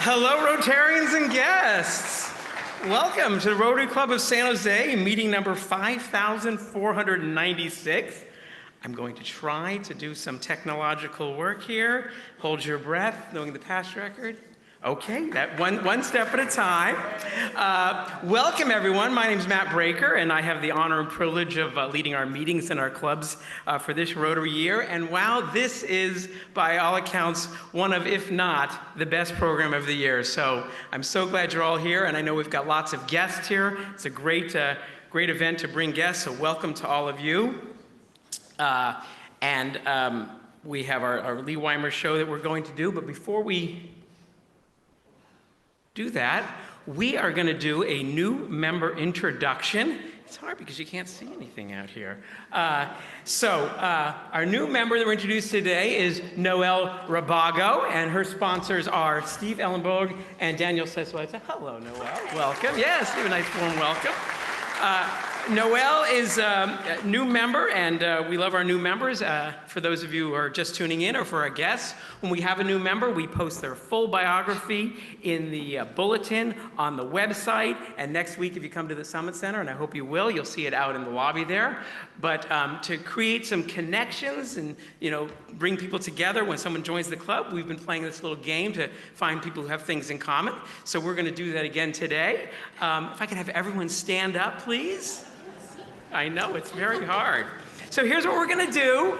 Hello, Rotarians and guests. Welcome to the Rotary Club of San Jose, meeting number 5,496. I'm going to try to do some technological work here. Hold your breath, knowing the past record. Okay, that one step at a time. Welcome, everyone. My name is Matt Breaker, and I have the honor and privilege of leading our meetings in our clubs for this Rotary year. And wow, this is, by all accounts, one of, if not, the best program of the year. So I'm so glad you're all here, and I know we've got lots of guests here. It's a great event to bring guests, so welcome to all of you. We have our Leigh Weimers show that we're going to do, but before we do that, we are going to do a new member introduction. It's hard because you can't see anything out here. Our new member that we're introduced today is Noelle Rabago, and her sponsors are Steve Ellenberg and Daniel Seswitz. Hello, Noelle. Welcome. Yes, give a nice warm welcome. Noelle is a new member, and we love our new members. For those of you who are just tuning in, or for our guests, when we have a new member, we post their full biography in the bulletin on the website. And next week, if you come to the Summit Center, and I hope you will, you'll see it out in the lobby there. But to create some connections and bring people together when someone joins the club, we've been playing this little game to find people who have things in common. So we're going to do that again today. If I could have everyone stand up, please. I know, it's very hard. So here's what we're going to do.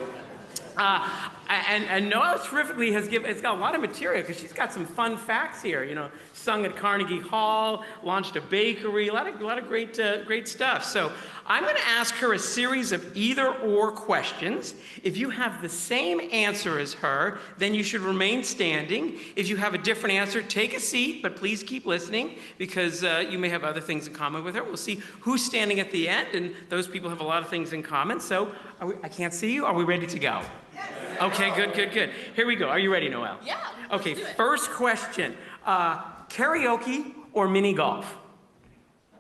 And Noelle terrifically it's got a lot of material because she's got some fun facts here. Sung at Carnegie Hall, launched a bakery, a lot of great stuff. So I'm going to ask her a series of either/or questions. If you have the same answer as her, then you should remain standing. If you have a different answer, take a seat, but please keep listening because you may have other things in common with her. We'll see who's standing at the end, and those people have a lot of things in common. So I can't see you. Are we ready to go? Yes. Okay, good. Here we go. Are you ready, Noelle? Yeah. Okay, first question. Karaoke or mini golf?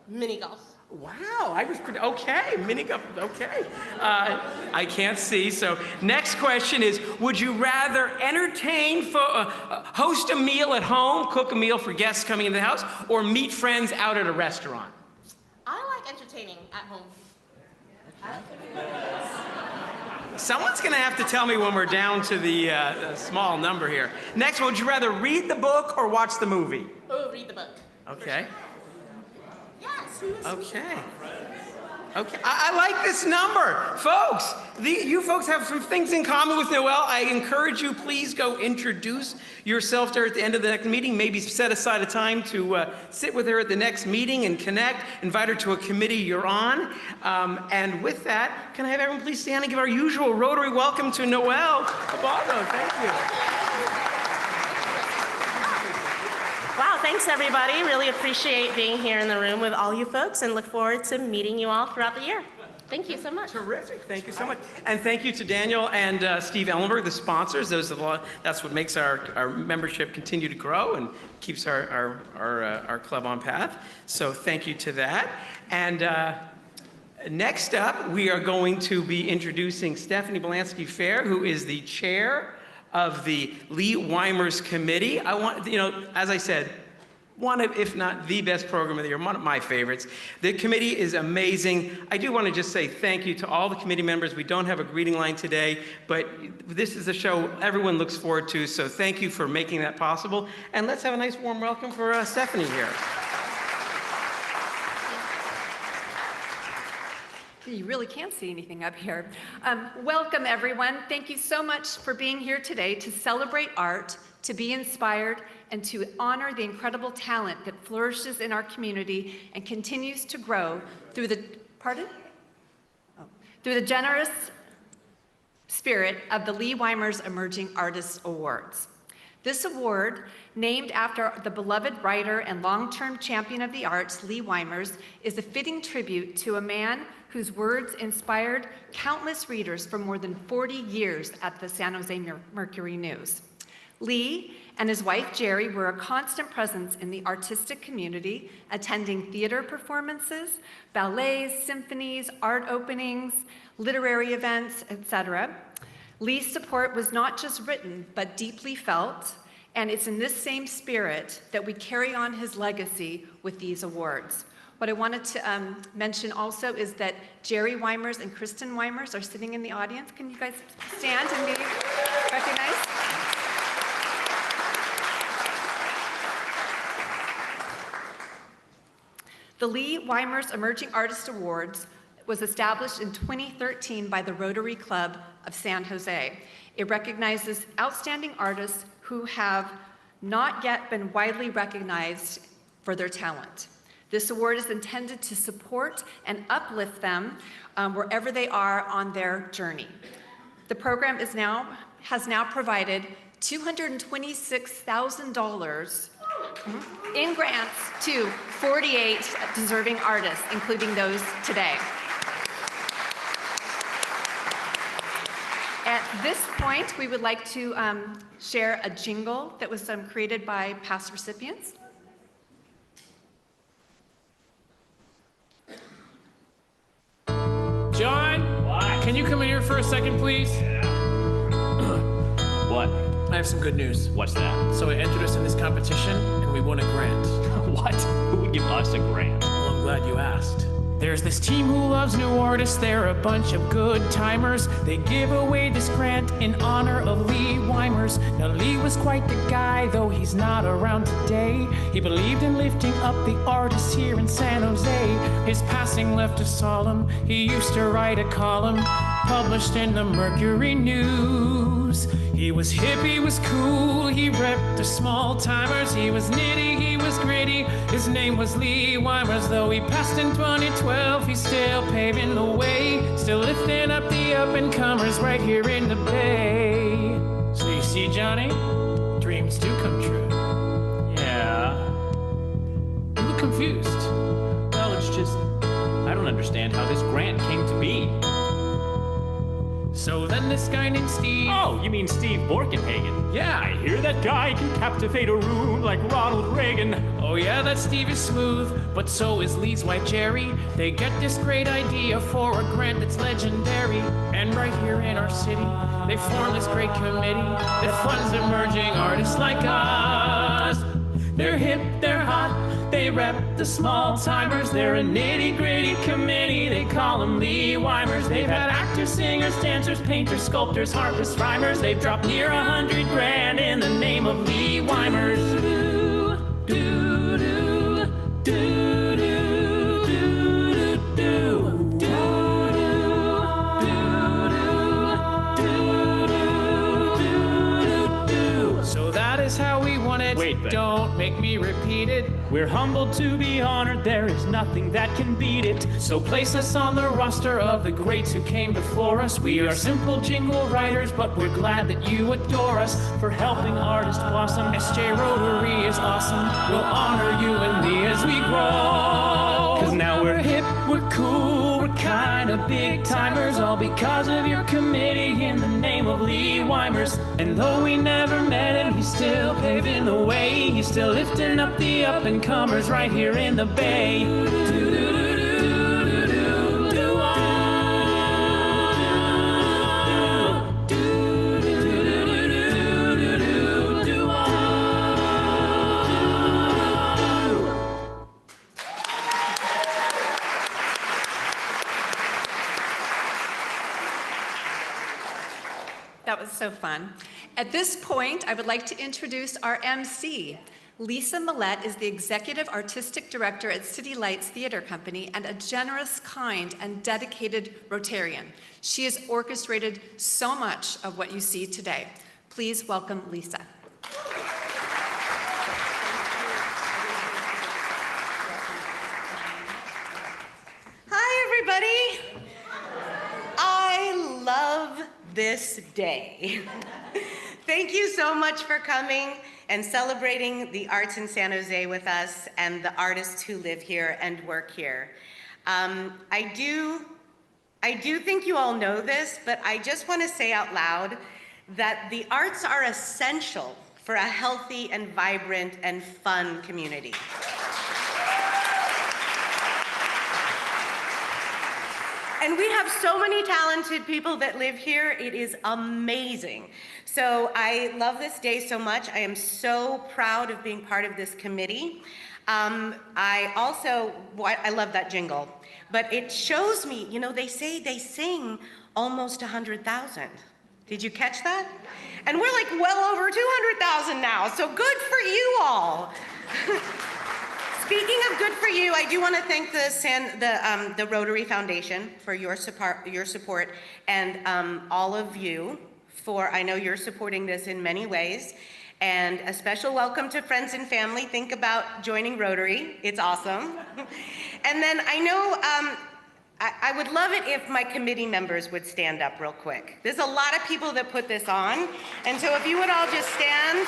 Mini golf. Wow, I was pretty, okay, mini golf, okay. I can't see, so next question is, would you rather host a meal at home, cook a meal for guests coming into the house, or meet friends out at a restaurant? I like entertaining at home. Someone's going to have to tell me when we're down to the small number here. Next, would you rather read the book or watch the movie? Oh, read the book. Okay. Yes. Okay. Okay. I like this number. Folks, you folks have some things in common with Noelle. I encourage you, please go introduce yourself to her at the end of the next meeting. Maybe set aside a time to sit with her at the next meeting and connect. Invite her to a committee you're on. And with that, can I have everyone please stand and give our usual Rotary welcome to Noelle Rabago. Thank you. Wow, thanks everybody. Really appreciate being here in the room with all you folks and look forward to meeting you all throughout the year. Thank you so much. Terrific. Thank you so much. And thank you to Daniel and Steve Ellenberg, the sponsors. That's what makes our membership continue to grow and keeps our club on path. So thank you to that. And next up, we are going to be introducing Stephanie Belansky-Fair, who is the chair of the Leigh Weimers Committee. I want, as I said, one of, if not the best program of the year, one of my favorites. The committee is amazing. I do want to just say thank you to all the committee members. We don't have a greeting line today, but this is a show everyone looks forward to, so thank you for making that possible. And let's have a nice warm welcome for Stephanie here. You really can't see anything up here. Welcome, everyone. Thank you so much for being here today to celebrate art, to be inspired, and to honor the incredible talent that flourishes in our community and continues to grow through the generous spirit of the Leigh Weimers Emerging Artists Awards. This award, named after the beloved writer and long-term champion of the arts, Leigh Weimers, is a fitting tribute to a man whose words inspired countless readers for more than 40 years at the San Jose Mercury News. Leigh and his wife, Jerry, were a constant presence in the artistic community, attending theater performances, ballets, symphonies, art openings, literary events, etc. Leigh's support was not just written, but deeply felt, And it's in this same spirit that we carry on his legacy with these awards. What I wanted to mention also is that Jerry Weimers and Kristen Weimers are sitting in the audience. Can you guys stand and be recognized? The Leigh Weimers Emerging Artist Awards was established in 2013 by the Rotary Club of San Jose. It recognizes outstanding artists who have not yet been widely recognized for their talent. This award is intended to support and uplift them wherever they are on their journey. The program has now provided $226,000 in grants to 48 deserving artists, including those today. At this point, we would like to share a jingle that was created by past recipients. John, can you come in here for a second, please? What? I have some good news. What's that? So I entered us in this competition, and we won a grant. What? Who would give us a grant? Well, I'm glad you asked. There's this team who loves new artists. They're a bunch of good timers. They give away this grant in honor of Leigh Weimers. Now, Leigh was quite the guy, though he's not around today. He believed in lifting up the artists here in San Jose. His passing left us solemn. He used to write a column published in the Mercury News. He was hip, he was cool, he repped the small timers. He was nitty, he was gritty. His name was Leigh Weimers. Though he passed in 2012, he's still paving the way, still lifting up the up-and-comers right here in the Bay. So you see, Johnny, dreams do come true. Yeah. You look confused. Well, it's just, I don't understand how this grant came to be. So then this guy named Steve... Oh, you mean Steve Borkenhagen? Yeah. I hear that guy can captivate a room like Ronald Reagan. Oh yeah, that Steve is smooth, but so is Leigh's wife Jerry. They get this great idea for a grant that's legendary. And right here in our city, they form this great committee that funds emerging artists like us. They're hip, they're hot, they rep the small timers. They're a nitty-gritty committee, they call them Leigh Weimers. They've had actors, singers, dancers, painters, sculptors, harpists, rhymers. They've dropped near 100 grand in the name of Leigh Weimers. So that is how we won it. Wait, but- Don't make me repeat it. We're humbled to be honored, there is nothing that can beat it. So place us on the roster of the greats who came before us. We are simple jingle writers, but we're glad that you adore us for helping artists blossom. SJ Rotary is awesome. We'll honor you and me as we grow. 'Cause now we're hip, we're cool, we're kind of big timers, all because of your committee in the name of Leigh Weimers. And though we never met him, he's still paving the way. He's still lifting up the up-and-comers right here in the Bay. That was so fun. At this point, I would like to introduce our MC. Lisa Millette is the Executive Artistic Director at City Lights Theater Company and a generous, kind, and dedicated Rotarian. She has orchestrated so much of what you see today. Please welcome Lisa. Hi, everybody. I love this day. Thank you so much for coming and celebrating the arts in San Jose with us and the artists who live here and work here. I do think you all know this, but I just want to say out loud that the arts are essential for a healthy and vibrant and fun community. And we have so many talented people that live here. It is amazing. So I love this day so much. I am so proud of being part of this committee. I love that jingle, but it shows me, you know, they say they sing almost 100,000. Did you catch that? And we're like well over 200,000 now, so good for you all. Speaking of good for you, I do want to thank the Rotary Foundation for your support, and all of you for, I know you're supporting this in many ways, and a special welcome to friends and family. Think about joining Rotary. It's awesome. And then I know I would love it if my committee members would stand up real quick. There's a lot of people that put this on, and so if you would all just stand.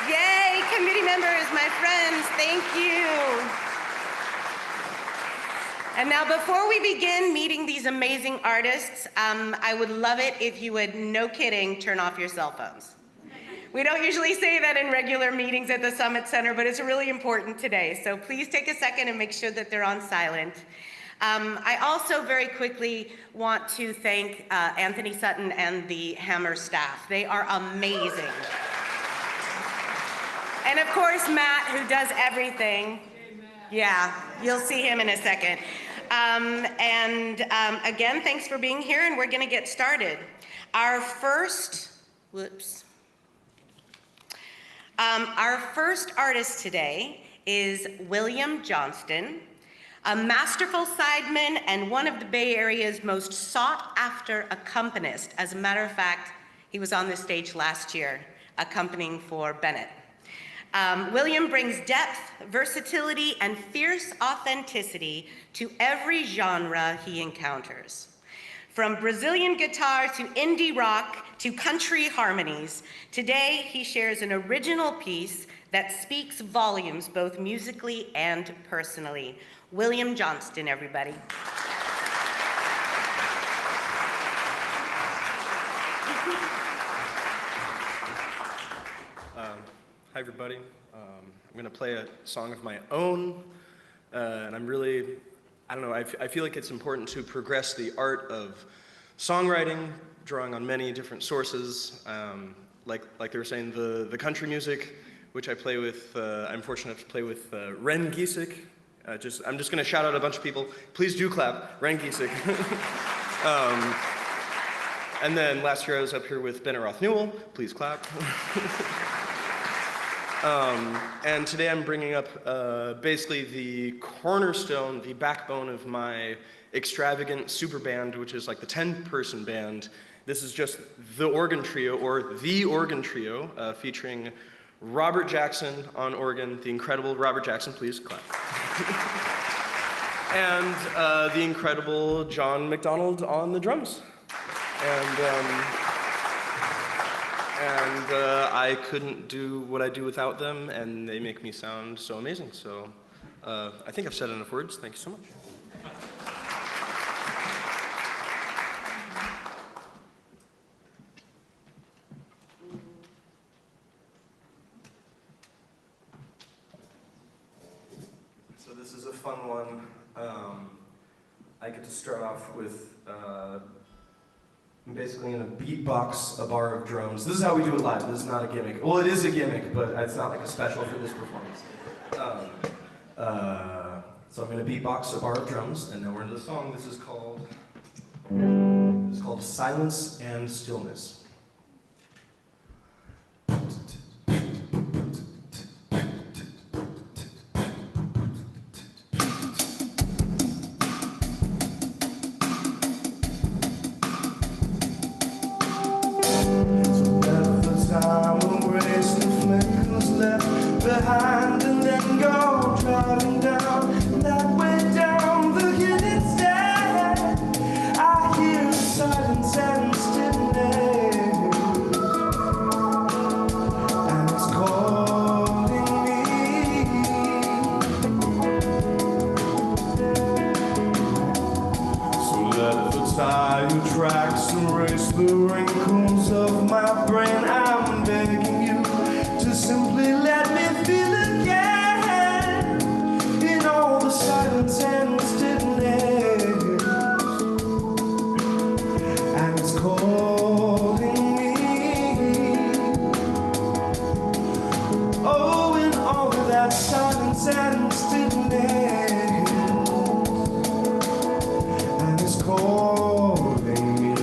Yay, committee members, my friends, thank you. And now before we begin meeting these amazing artists, I would love it if you would, no kidding, turn off your cell phones. We don't usually say that in regular meetings at the Summit Center, but it's really important today. So please take a second and make sure that they're on silent. I also very quickly want to thank Anthony Sutton and the Hammer staff. They are amazing. And of course, Matt, who does everything. Yeah, you'll see him in a second. Again, thanks for being here, and we're gonna get started. Our first artist today is William Johnston, a masterful sideman and one of the Bay Area's most sought-after accompanists. As a matter of fact, he was on the stage last year accompanying for Bennett. William brings depth, versatility, and fierce authenticity to every genre he encounters. From Brazilian guitar to indie rock to country harmonies, today he shares an original piece that speaks volumes both musically and personally. William Johnston, everybody. Hi, everybody. I'm going to play a song of my own, and I'm really, I don't know, I feel like it's important to progress the art of songwriting, drawing on many different sources, like they were saying, the country music, which I play with, I'm fortunate enough to play with Ren Giesek. I'm just going to shout out a bunch of people. Please do clap, Ren Giesek. And then last year I was up here with Bennett Roth Newell. Please clap. And today I'm bringing up basically the cornerstone, the backbone of my extravagant super band, which is like the 10-person band. This is just the organ trio, or the organ trio, featuring Robert Jackson on organ, the incredible Robert Jackson, please clap. And the incredible John McDonald on the drums. And I couldn't do what I do without them, and they make me sound so amazing. So I think I've said enough words. Thank you so much. So this is a fun one. I get to start off with I'm basically going to beatbox a bar of drums. This is how we do it live. This is not a gimmick. Well, it is a gimmick, but it's not like a special for this performance. So I'm going to beatbox a bar of drums, and then we're into the song. This is called Silence and Stillness. Behind and then go driving down that way down the hill instead. I hear silence and stillness, and it's calling me. So let the tire tracks erase the wrinkles of my brain. I'm begging you to simply let me feel again in all the silence and stillness. that silence and stillness, and it's calling me.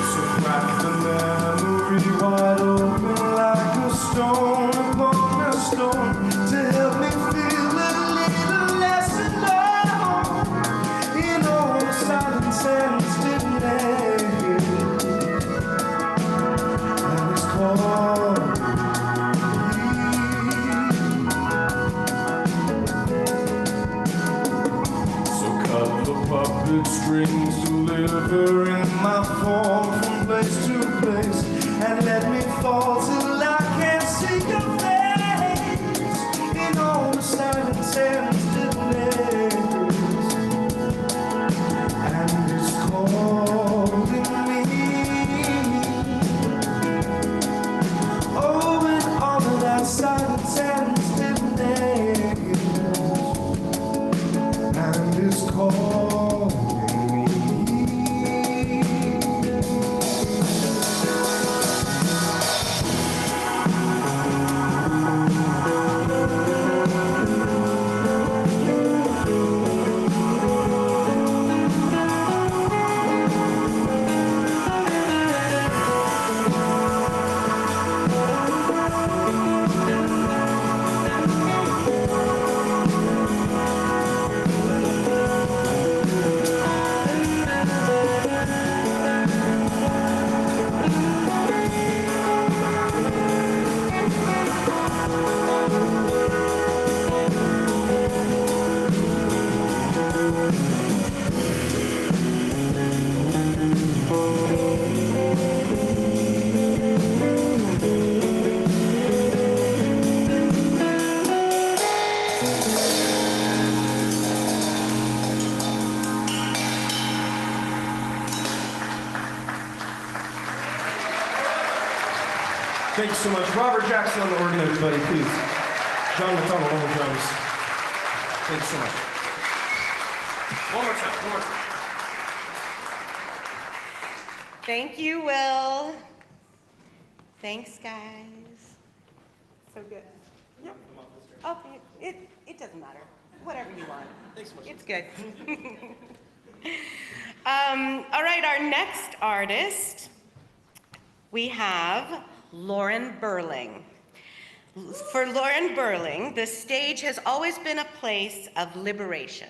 So crack the memory wide open like a stone upon a stone to help me feel a little less alone in all the silence and stillness, and it's calling me. So cut the puppet strings, deliver in my form from place to place, and let me fall till I can't see your face in all the silence and stillness, and it's calling me. Oh, in all of that silence and stillness, and it's calling me. Thank you so much. Robert Jackson on the organ, everybody, please. John McDonald on the drums. Thank you so much. One more time, one more time. Thank you, Will. Thanks, guys. So good. Yep. Oh, it doesn't matter. Whatever you want. Thanks so much. It's good. All right, our next artist, we have Lauren Burling. For Lauren Burling, the stage has always been a place of liberation,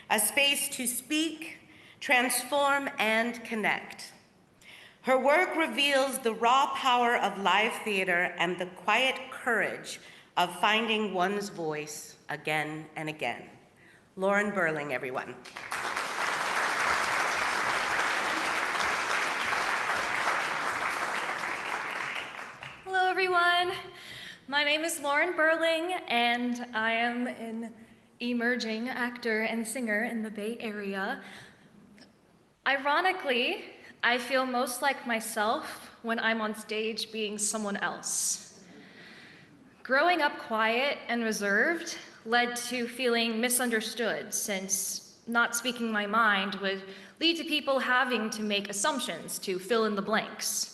a space to speak, transform, and connect. Her work reveals the raw power of live theater and the quiet courage of finding one's voice again and again. Lauren Burling, everyone. Hello, everyone. My name is Lauren Burling, and I am an emerging actor and singer in the Bay Area. Ironically, I feel most like myself when I'm on stage being someone else. Growing up quiet and reserved led to feeling misunderstood, since not speaking my mind would lead to people having to make assumptions to fill in the blanks.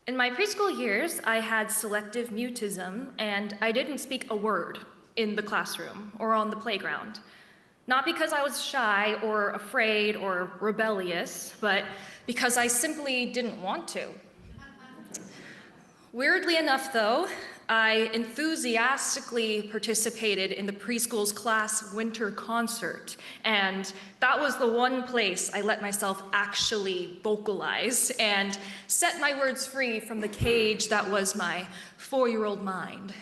In my preschool years, I had selective mutism, and I didn't speak a word in the classroom or on the playground. Not because I was shy or afraid or rebellious, but because I simply didn't want to. Weirdly enough, though, I enthusiastically participated in the preschool's class winter concert, and that was the one place I let myself actually vocalize and set my words free from the cage that was my 4-year-old mind.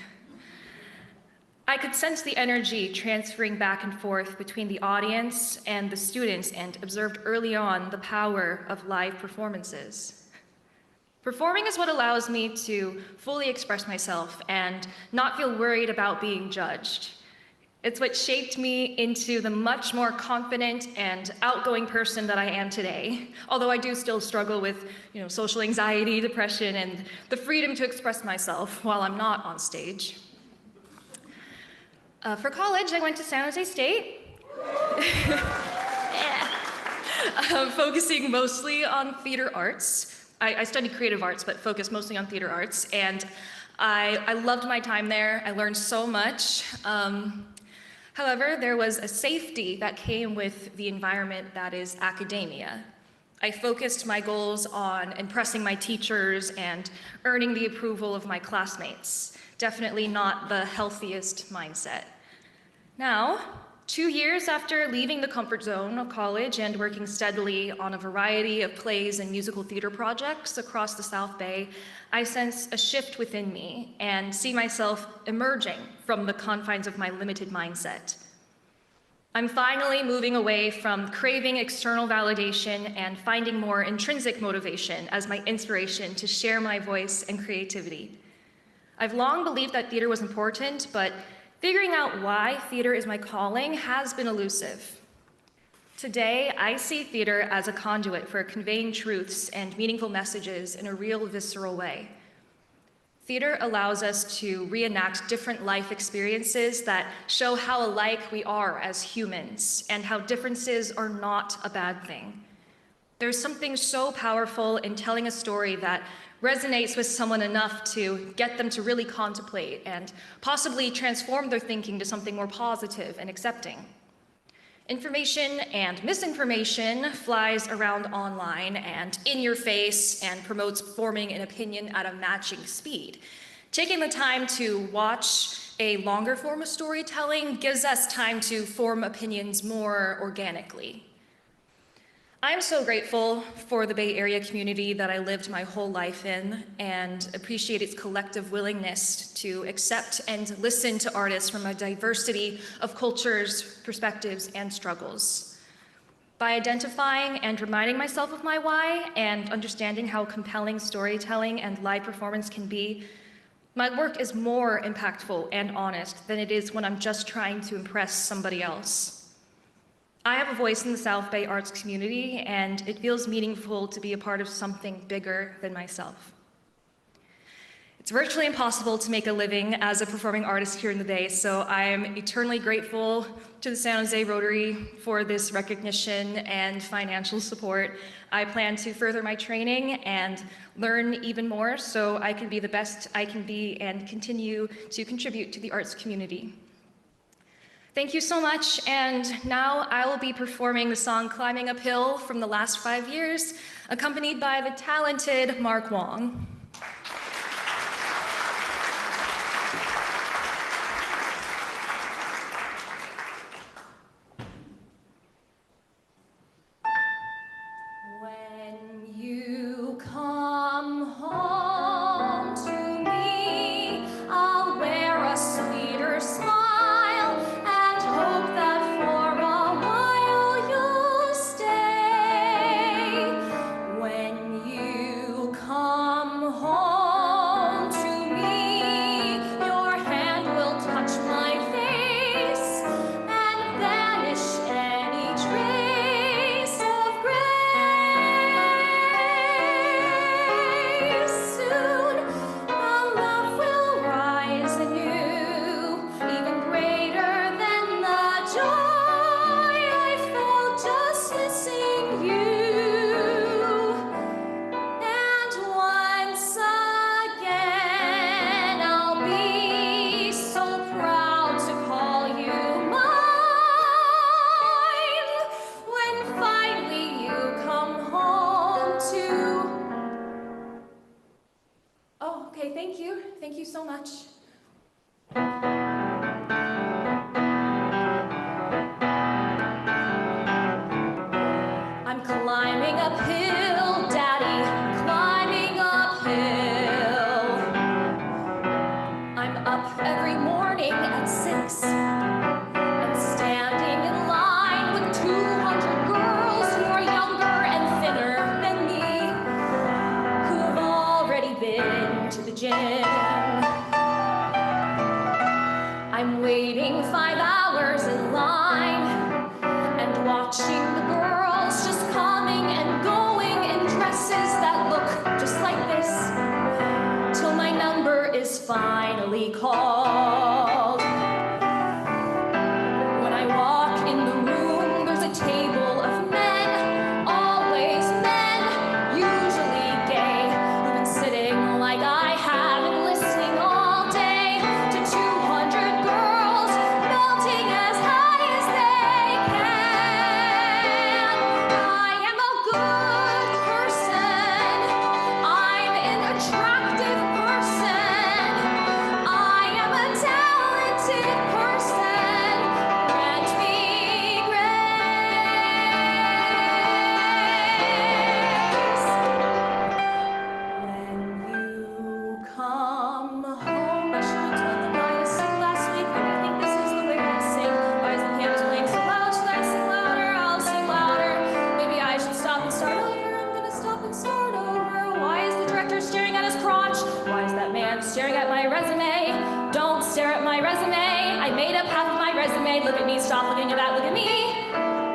I could sense the energy transferring back and forth between the audience and the students and observed early on the power of live performances. Performing is what allows me to fully express myself and not feel worried about being judged. It's what shaped me into the much more confident and outgoing person that I am today, although I do still struggle with, social anxiety, depression, and the freedom to express myself while I'm not on stage. For college, I went to San Jose State, focusing mostly on theater arts. I studied creative arts, but focused mostly on theater arts, and I loved my time there. I learned so much. However, there was a safety that came with the environment that is academia. I focused my goals on impressing my teachers and earning the approval of my classmates. Definitely not the healthiest mindset. Now, 2 years after leaving the comfort zone of college and working steadily on a variety of plays and musical theater projects across the South Bay, I sense a shift within me and see myself emerging from the confines of my limited mindset. I'm finally moving away from craving external validation and finding more intrinsic motivation as my inspiration to share my voice and creativity. I've long believed that theater was important, but figuring out why theater is my calling has been elusive. Today, I see theater as a conduit for conveying truths and meaningful messages in a real, visceral way. Theater allows us to reenact different life experiences that show how alike we are as humans and how differences are not a bad thing. There's something so powerful in telling a story that resonates with someone enough to get them to really contemplate and possibly transform their thinking to something more positive and accepting. Information and misinformation flies around online and in your face and promotes forming an opinion at a matching speed. Taking the time to watch a longer form of storytelling gives us time to form opinions more organically. I'm so grateful for the Bay Area community that I lived my whole life in and appreciate its collective willingness to accept and listen to artists from a diversity of cultures, perspectives, and struggles. By identifying and reminding myself of my why and understanding how compelling storytelling and live performance can be, my work is more impactful and honest than it is when I'm just trying to impress somebody else. I have a voice in the South Bay arts community, and it feels meaningful to be a part of something bigger than myself. It's virtually impossible to make a living as a performing artist here in the Bay, so I am eternally grateful to the San Jose Rotary for this recognition and financial support. I plan to further my training and learn even more so I can be the best I can be and continue to contribute to the arts community. Thank you so much, and now I will be performing the song Climbing Uphill from the last 5 years, accompanied by the talented Mark Wong. When you come home to me, I'll wear a sweeter smile. Thank you so much. I'm climbing uphill, Daddy, climbing uphill. I'm up every morning at 6. be called. When I walk in the room, there's a table of men, always men, usually gay, who've been sitting like I have and listening all day to 200 girls melting as high as they can. I am a good person. I'm an attractive person. I am a talented person. Grant me grace. When you come home, I should have told them why I sing last week. Maybe think this is the way I sing. Why is the piano playing so loud? Should I sing louder? I'll sing louder. Maybe I should stop and start over. I'm gonna stop and start over. Why is the director staring at his crotch? Why is that man staring at my resume? Don't stare at my resume. I made up half of my resume. Look at me, stop looking at that, look at me.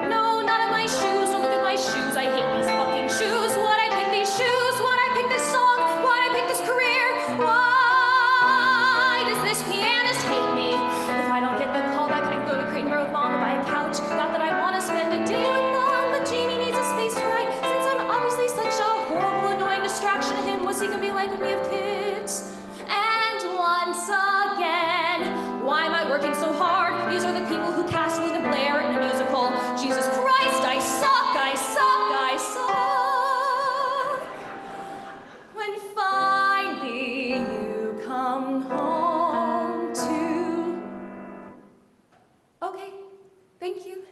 No, not at my shoes. Don't look at my shoes. I hate these fucking shoes. Why'd I pick these shoes? Why'd I pick this song? Why'd I pick this career? Why does this pianist hate me? If I don't get the call back, I can go to Creighton Road Mall and buy a couch. Not that I want to spend a day with Mom, but Jamie needs a space to write. Since I'm obviously such a horrible, annoying distraction to him, what's he gonna be like when we have kids? And once again, why am I working so hard? These are the people who cast Linda Blair in a musical. Jesus Christ, I suck, I suck, I suck. When finally you come home to... Okay, thank you.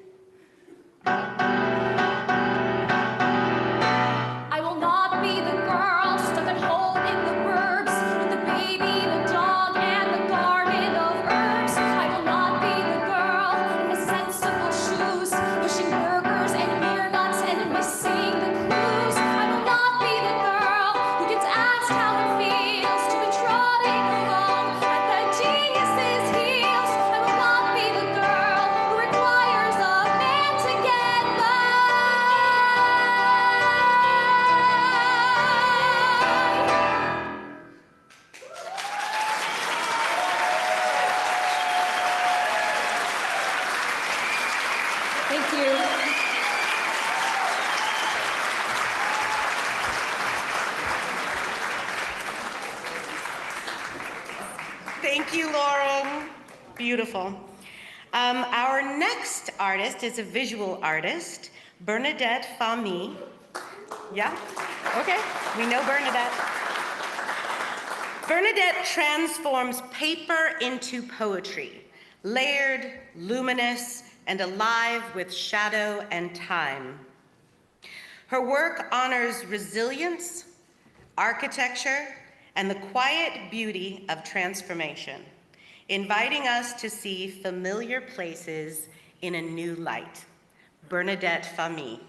I will not be the girl stuck at home in the burbs with the baby, the dog, and the garden of herbs. I will not be the girl in the sensible shoes, pushing burgers and beer nuts and missing the clues. I will not be the girl who gets asked how it feels to be trotting along at the genius's heels. I will not be the girl who requires a man to get by. Thank you. Thank you, Lauren. Beautiful. Our next artist is a visual artist, Bernadette Fami. Yeah? Okay, we know Bernadette. Bernadette transforms paper into poetry, layered, luminous, and alive with shadow and time. Her work honors resilience, architecture, and the quiet beauty of transformation, inviting us to see familiar places in a new light. Bernadette Fami.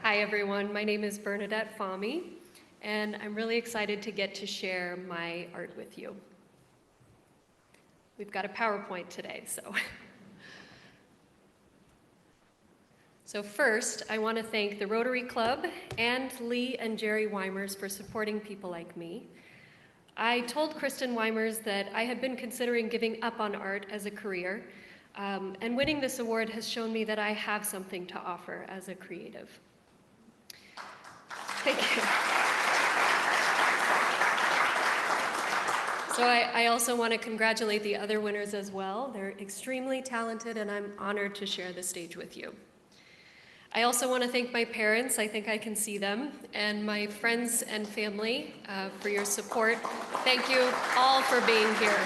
Hi everyone, my name is Bernadette Fami, and I'm really excited to get to share my art with you. We've got a PowerPoint today, So first, I want to thank the Rotary Club and Leigh and Jerry Weimers for supporting people like me. I told Kristen Weimers that I had been considering giving up on art as a career, and winning this award has shown me that I have something to offer as a creative. Thank you. So I also want to congratulate the other winners as well. They're extremely talented, and I'm honored to share the stage with you. I also want to thank my parents, I think I can see them, and my friends and family for your support. Thank you all for being here.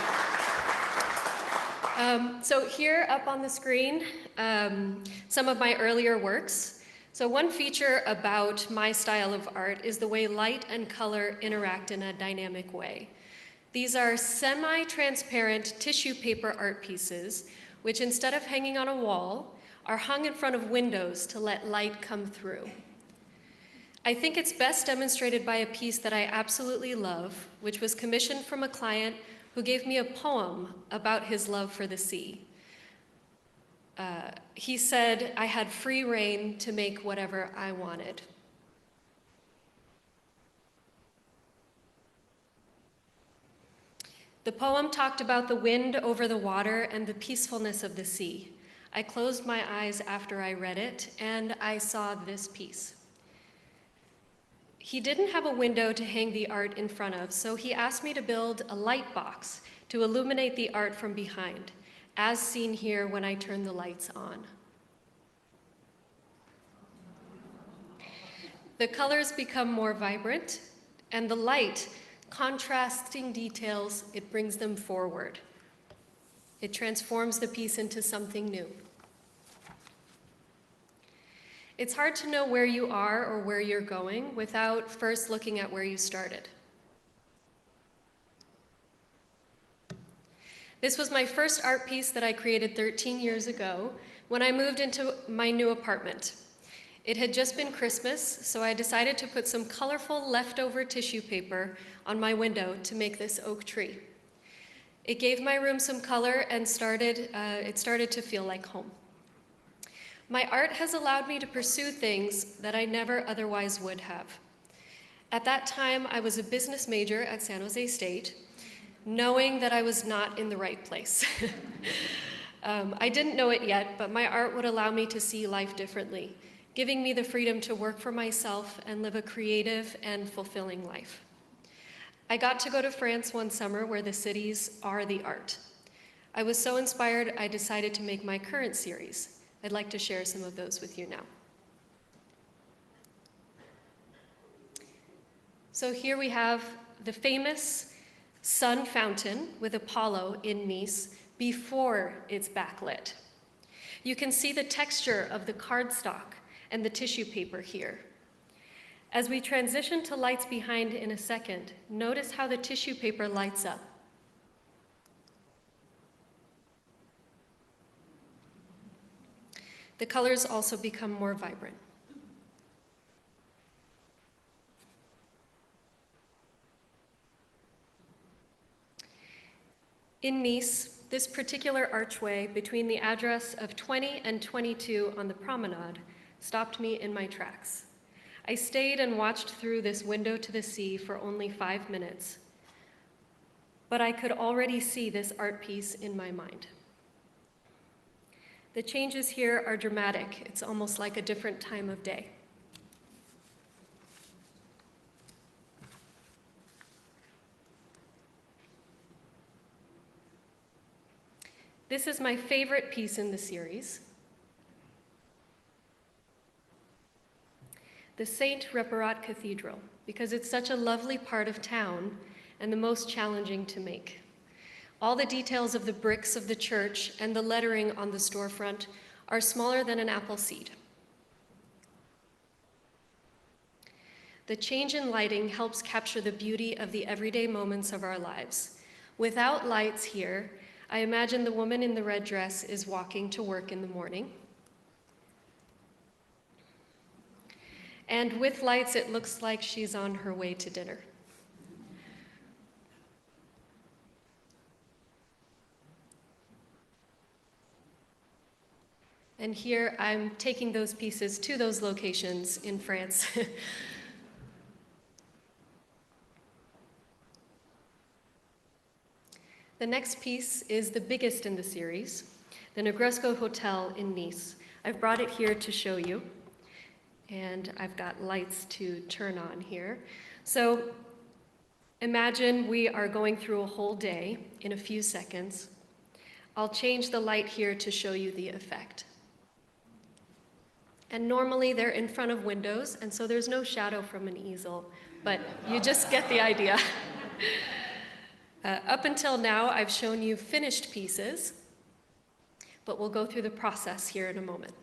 So here up on the screen, some of my earlier works. So one feature about my style of art is the way light and color interact in a dynamic way. These are semi-transparent tissue paper art pieces, which instead of hanging on a wall, are hung in front of windows to let light come through. I think it's best demonstrated by a piece that I absolutely love, which was commissioned from a client who gave me a poem about his love for the sea. He said I had free rein to make whatever I wanted. The poem talked about the wind over the water and the peacefulness of the sea. I closed my eyes after I read it, and I saw this piece. He didn't have a window to hang the art in front of, so he asked me to build a light box to illuminate the art from behind, as seen here when I turn the lights on. The colors become more vibrant, and the light, contrasting details, it brings them forward. It transforms the piece into something new. It's hard to know where you are or where you're going without first looking at where you started. This was my first art piece that I created 13 years ago when I moved into my new apartment. It had just been Christmas, so I decided to put some colorful leftover tissue paper on my window to make this oak tree. It gave my room some color and it started to feel like home. My art has allowed me to pursue things that I never otherwise would have. At that time, I was a business major at San Jose State, knowing that I was not in the right place. I didn't know it yet, but my art would allow me to see life differently, giving me the freedom to work for myself and live a creative and fulfilling life. I got to go to France one summer where the cities are the art. I was so inspired, I decided to make my current series. I'd like to share some of those with you now. So here we have the famous sun fountain with Apollo in Nice before it's backlit. You can see the texture of the cardstock and the tissue paper here. As we transition to lights behind in a second, notice how the tissue paper lights up. The colors also become more vibrant. In Nice, this particular archway between the address of 20 and 22 on the promenade stopped me in my tracks. I stayed and watched through this window to the sea for only 5 minutes, but I could already see this art piece in my mind. The changes here are dramatic. It's almost like a different time of day. This is my favorite piece in the series. The Saint Reparat Cathedral, because it's such a lovely part of town and the most challenging to make. All the details of the bricks of the church and the lettering on the storefront are smaller than an apple seed. The change in lighting helps capture the beauty of the everyday moments of our lives. Without lights here, I imagine the woman in the red dress is walking to work in the morning. And with lights, it looks like she's on her way to dinner. And here I'm taking those pieces to those locations in France. The next piece is the biggest in the series, the Negresco Hotel in Nice. I've brought it here to show you, and I've got lights to turn on here. So imagine we are going through a whole day in a few seconds. I'll change the light here to show you the effect. And normally they're in front of windows, and so there's no shadow from an easel, but you just get the idea. Up until now, I've shown you finished pieces, but we'll go through the process here in a moment.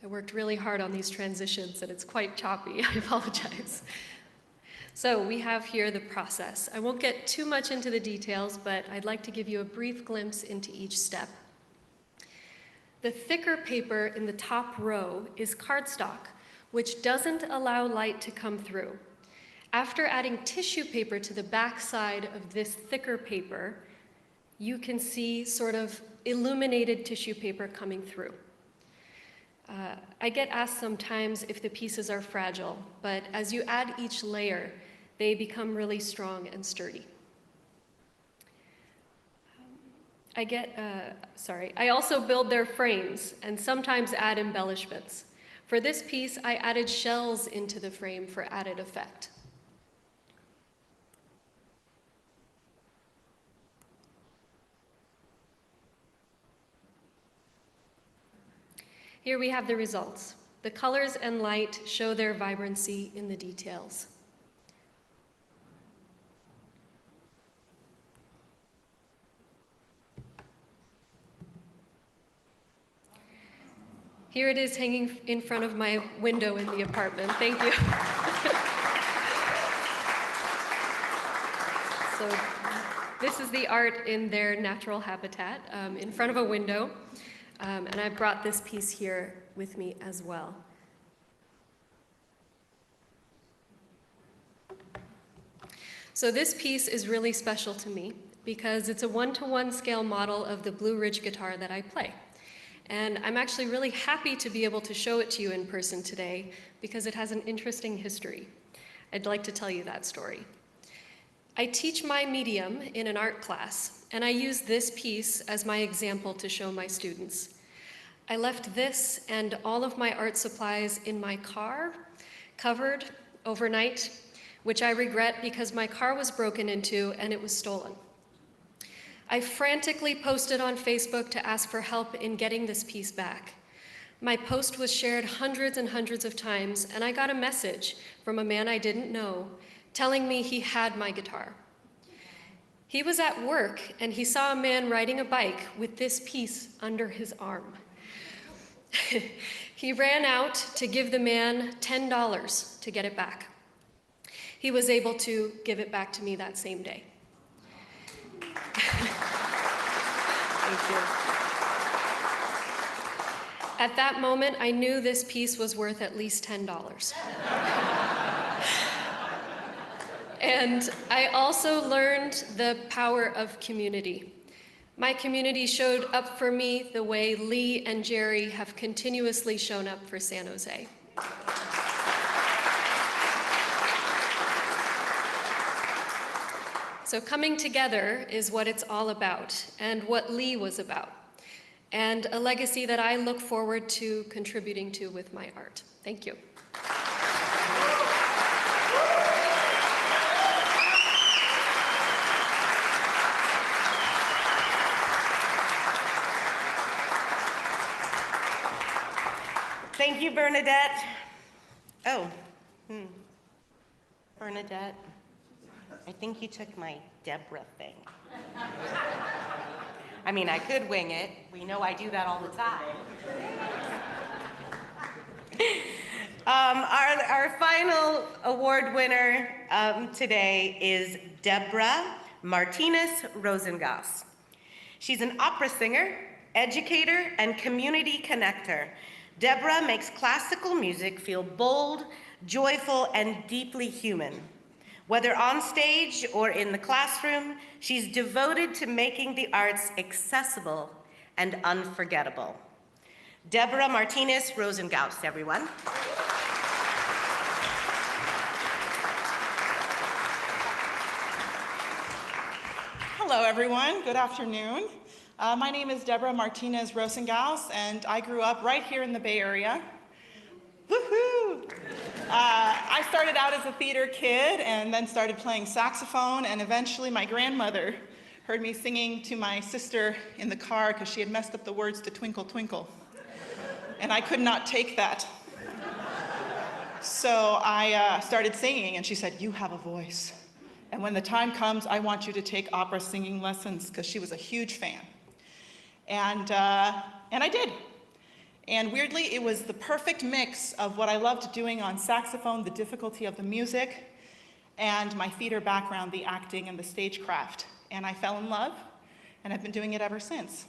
I worked really hard on these transitions, and it's quite choppy. I apologize. So we have here the process. I won't get too much into the details, but I'd like to give you a brief glimpse into each step. The thicker paper in the top row is cardstock, which doesn't allow light to come through. After adding tissue paper to the back side of this thicker paper, you can see sort of illuminated tissue paper coming through. I get asked sometimes if the pieces are fragile, but as you add each layer, they become really strong and sturdy. I also build their frames and sometimes add embellishments. For this piece, I added shells into the frame for added effect. Here we have the results. The colors and light show their vibrancy in the details. Here it is hanging in front of my window in the apartment. Thank you. So this is the art in their natural habitat, in front of a window. And I brought this piece here with me as well. So this piece is really special to me because it's a 1-to-1 scale model of the Blue Ridge guitar that I play. And I'm actually really happy to be able to show it to you in person today because it has an interesting history. I'd like to tell you that story. I teach my medium in an art class, and I use this piece as my example to show my students. I left this and all of my art supplies in my car, covered overnight, which I regret because my car was broken into and it was stolen. I frantically posted on Facebook to ask for help in getting this piece back. My post was shared hundreds and hundreds of times, and I got a message from a man I didn't know telling me he had my guitar. He was at work and he saw a man riding a bike with this piece under his arm. He ran out to give the man $10 to get it back. He was able to give it back to me that same day. Thank you. At that moment, I knew this piece was worth at least $10. And I also learned the power of community. My community showed up for me the way Leigh and Jerry have continuously shown up for San Jose. So coming together is what it's all about, and what Leigh was about, and a legacy that I look forward to contributing to with my art. Thank you. Thank you, Bernadette. Oh, Bernadette, I think you took my Deborah thing. I mean, I could wing it. We know I do that all the time. Our final award winner today is Deborah Martinez Rosengaus. She's an opera singer, educator, and community connector. Deborah makes classical music feel bold, joyful, and deeply human. Whether on stage or in the classroom, she's devoted to making the arts accessible and unforgettable. Deborah Martinez Rosengaus, everyone. Hello, everyone. Good afternoon. My name is Deborah Martinez Rosengaus, and I grew up right here in the Bay Area. Woohoo! I started out as a theater kid and then started playing saxophone, and eventually my grandmother heard me singing to my sister in the car because she had messed up the words to Twinkle, Twinkle. And I could not take that. So I started singing, and she said, "You have a voice. And when the time comes, I want you to take opera singing lessons," because she was a huge fan. And I did. And weirdly, it was the perfect mix of what I loved doing on saxophone, the difficulty of the music, and my theater background, the acting and the stagecraft. And I fell in love, and I've been doing it ever since.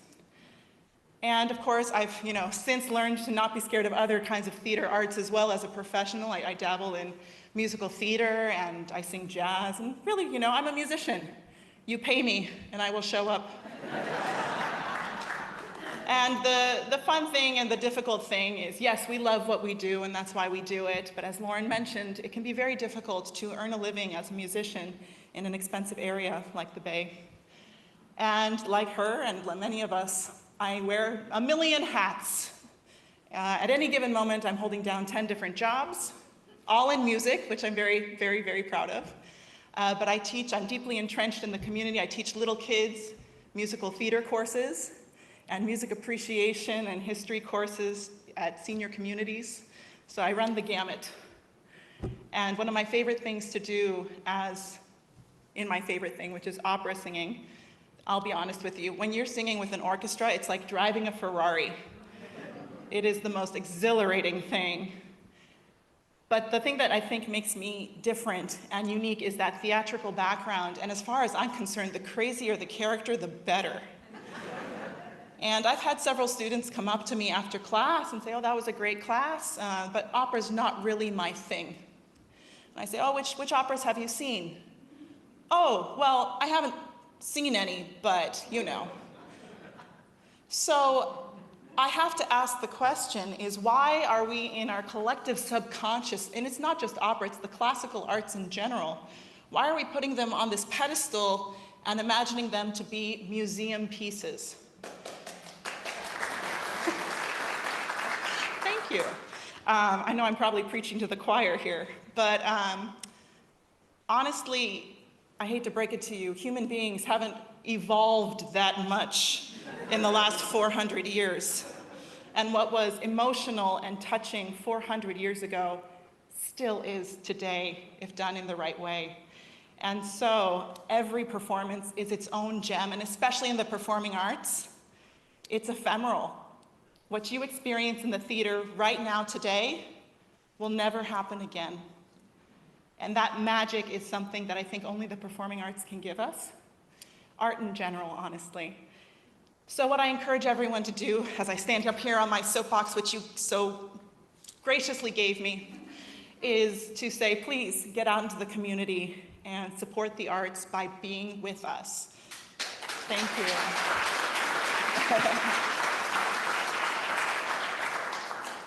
And of course, I've since learned to not be scared of other kinds of theater arts as well as a professional. I dabble in musical theater and I sing jazz, and really, I'm a musician. You pay me and I will show up. And the fun thing and the difficult thing is, yes, we love what we do and that's why we do it, but as Lauren mentioned, it can be very difficult to earn a living as a musician in an expensive area like the Bay. And like her and many of us, I wear a million hats. At any given moment, I'm holding down 10 different jobs, all in music, which I'm very, very, very proud of. But I teach, I'm deeply entrenched in the community. I teach little kids musical theater courses and music appreciation and history courses at senior communities. So I run the gamut. And one of my favorite things to do in my favorite thing, which is opera singing, I'll be honest with you, when you're singing with an orchestra, it's like driving a Ferrari. It is the most exhilarating thing. But the thing that I think makes me different and unique is that theatrical background, and as far as I'm concerned, the crazier the character, the better. And I've had several students come up to me after class and say, oh, that was a great class, but opera's not really my thing. And I say, oh, which operas have you seen? Oh, well, I haven't seen any, but So I have to ask the question is, why are we in our collective subconscious, and it's not just opera, it's the classical arts in general, why are we putting them on this pedestal and imagining them to be museum pieces? Thank you. I know I'm probably preaching to the choir here, but honestly, I hate to break it to you, human beings haven't evolved that much in the last 400 years. And what was emotional and touching 400 years ago still is today, if done in the right way. And so every performance is its own gem, and especially in the performing arts, it's ephemeral. What you experience in the theater right now today will never happen again. And that magic is something that I think only the performing arts can give us. Art in general, honestly. So what I encourage everyone to do as I stand up here on my soapbox, which you so graciously gave me, is to say, please get out into the community and support the arts by being with us. Thank you.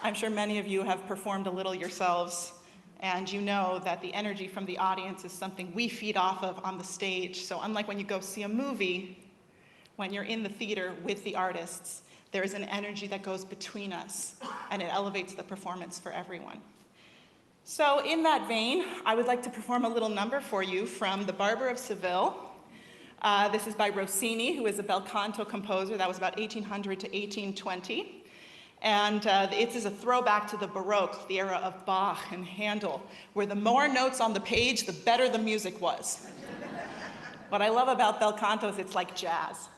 I'm sure many of you have performed a little yourselves, and you know that the energy from the audience is something we feed off of on the stage. So unlike when you go see a movie, when you're in the theater with the artists, there is an energy that goes between us, and it elevates the performance for everyone. So in that vein, I would like to perform a little number for you from The Barber of Seville. This is by Rossini, who is a bel canto composer. That was about 1800 to 1820. And it is a throwback to the Baroque, the era of Bach and Handel, where the more notes on the page, the better the music was. What I love about bel canto is it's like jazz.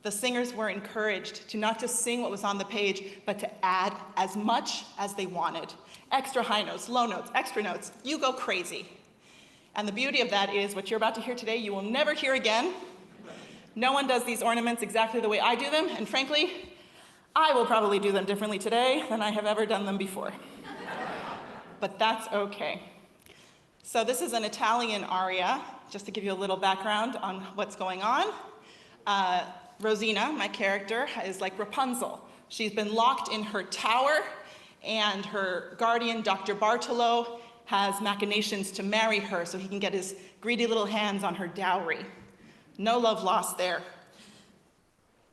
The singers were encouraged to not just sing what was on the page, but to add as much as they wanted. Extra high notes, low notes, extra notes, you go crazy. And the beauty of that is what you're about to hear today, you will never hear again. No one does these ornaments exactly the way I do them, and frankly, I will probably do them differently today than I have ever done them before. But that's okay. So this is an Italian aria, just to give you a little background on what's going on. Rosina, my character, is like Rapunzel. She's been locked in her tower, and her guardian, Dr. Bartolo, has machinations to marry her so he can get his greedy little hands on her dowry. No love lost there.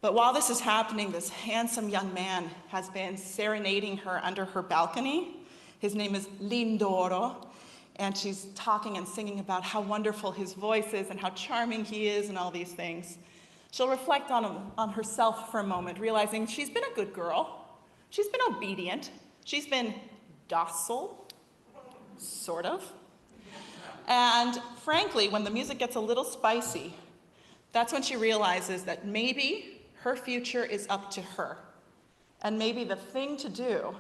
But while this is happening, this handsome young man has been serenading her under her balcony. His name is Lindoro, and she's talking and singing about how wonderful his voice is and how charming he is and all these things. She'll reflect on herself for a moment, realizing she's been a good girl. She's been obedient. She's been docile, sort of. And frankly, when the music gets a little spicy, that's when she realizes that maybe her future is up to her. And maybe the thing to do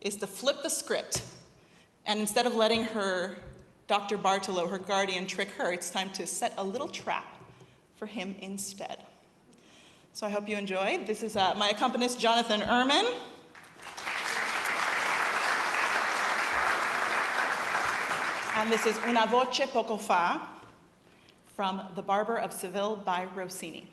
is to flip the script. And instead of letting her, Dr. Bartolo, her guardian, trick her, it's time to set a little trap for him instead. So I hope you enjoy. This is my accompanist, Jonathan Ehrman. And this is Una voce poco fa from The Barber of Seville by Rossini.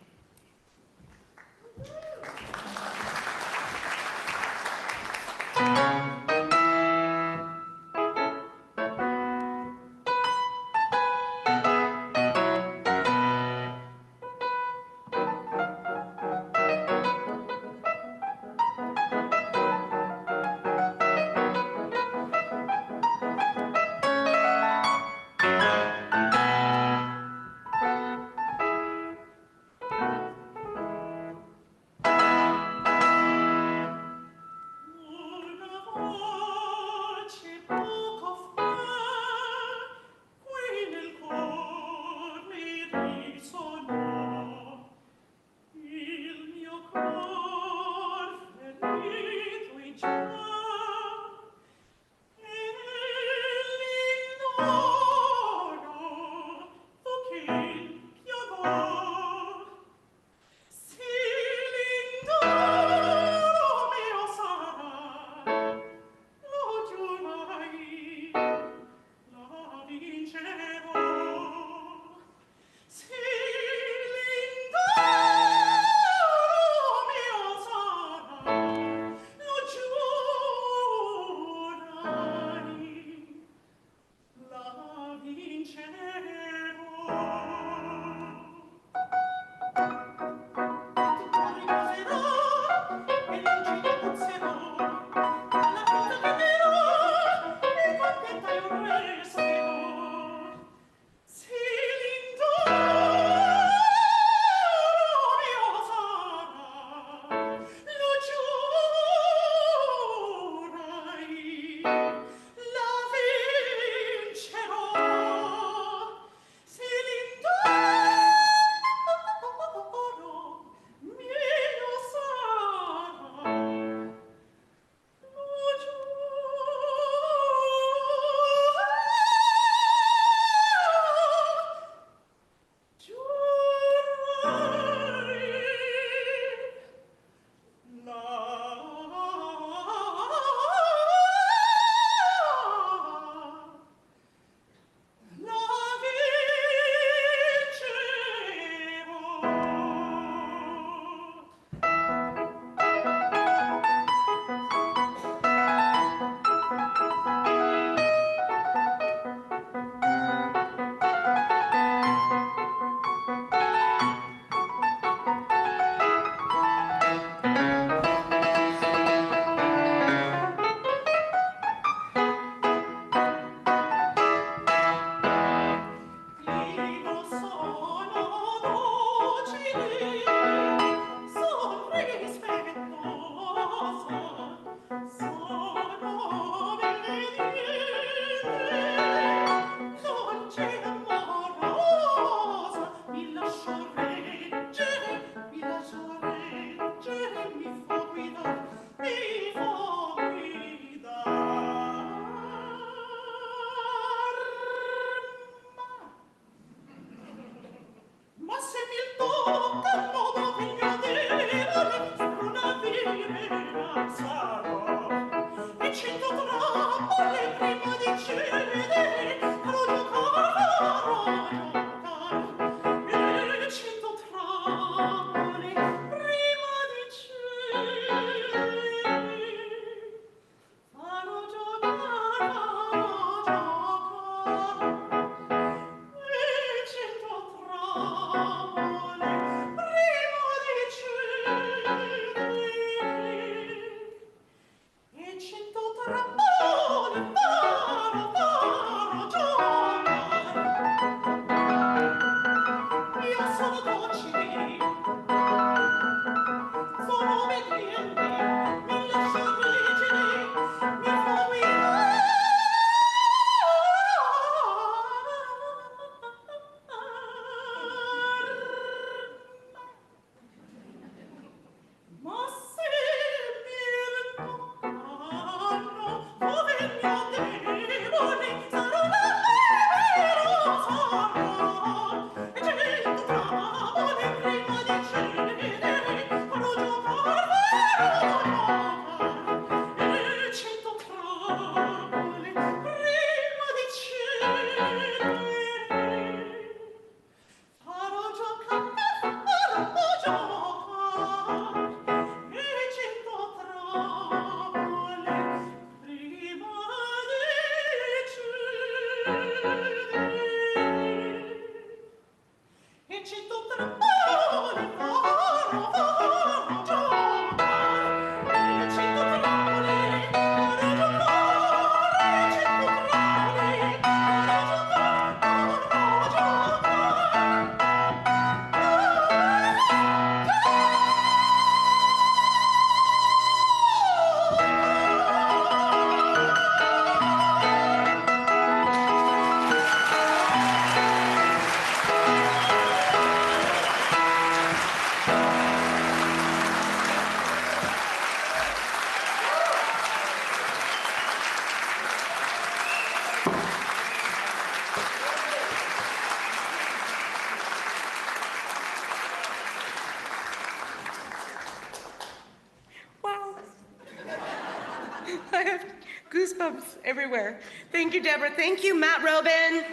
I have goosebumps everywhere. Thank you, Deborah. Thank you, Matt Robin.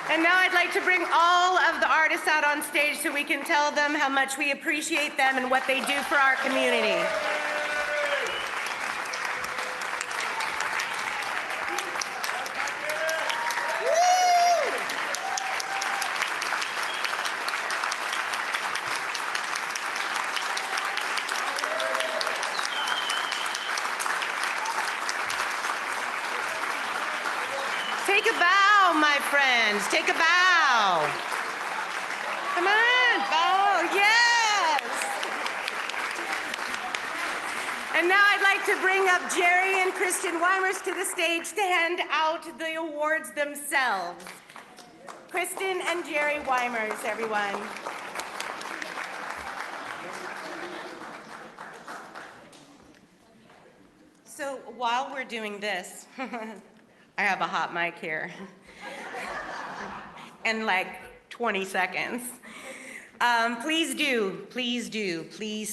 And now I'd like to bring all of the artists out on stage so we can tell them how much we appreciate them and what they do for our community. Take a bow, my friends. Take a bow. Come on, bow. Yes. And now I'd like to bring up Jerry and Kristen Weimers to the stage to hand out the awards themselves. Kristen and Jerry Weimers, everyone. So while we're doing this, I have a hot mic here. And like 20 seconds. Please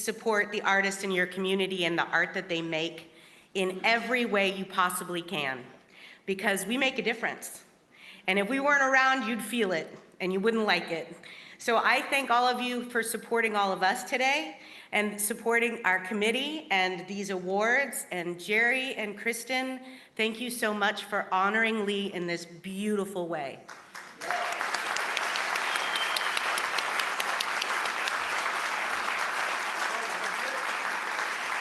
support the artists in your community and the art that they make in every way you possibly can, because we make a difference. And if we weren't around, you'd feel it and you wouldn't like it. So I thank all of you for supporting all of us today and supporting our committee and these awards. And Jerry and Kristen, thank you so much for honoring Leigh in this beautiful way.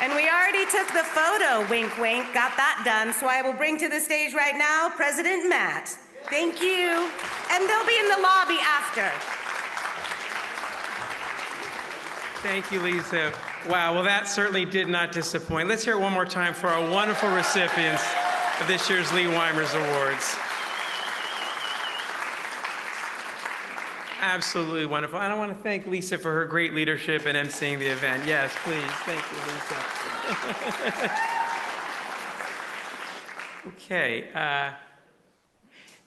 And we already took the photo, wink, wink, got that done. So I will bring to the stage right now President Matt. Thank you. And they'll be in the lobby after. Thank you, Lisa. Wow, well, that certainly did not disappoint. Let's hear it one more time for our wonderful recipients of this year's Leigh Weimers Awards. Absolutely wonderful. And I want to thank Lisa for her great leadership in emceeing the event. Yes, please. Thank you, Lisa. Okay.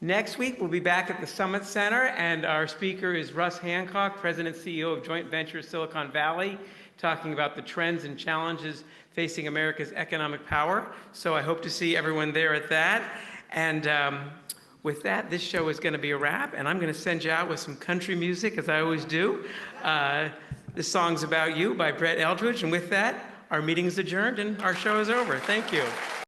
Next week, we'll be back at the Summit Center, and our speaker is Russ Hancock, President and CEO of Joint Ventures Silicon Valley, talking about the trends and challenges facing America's economic power. So I hope to see everyone there at that. And with that, this show is going to be a wrap, and I'm going to send you out with some country music, as I always do. This song's About You by Brett Eldridge, and with that, our meeting is adjourned and our show is over. Thank you.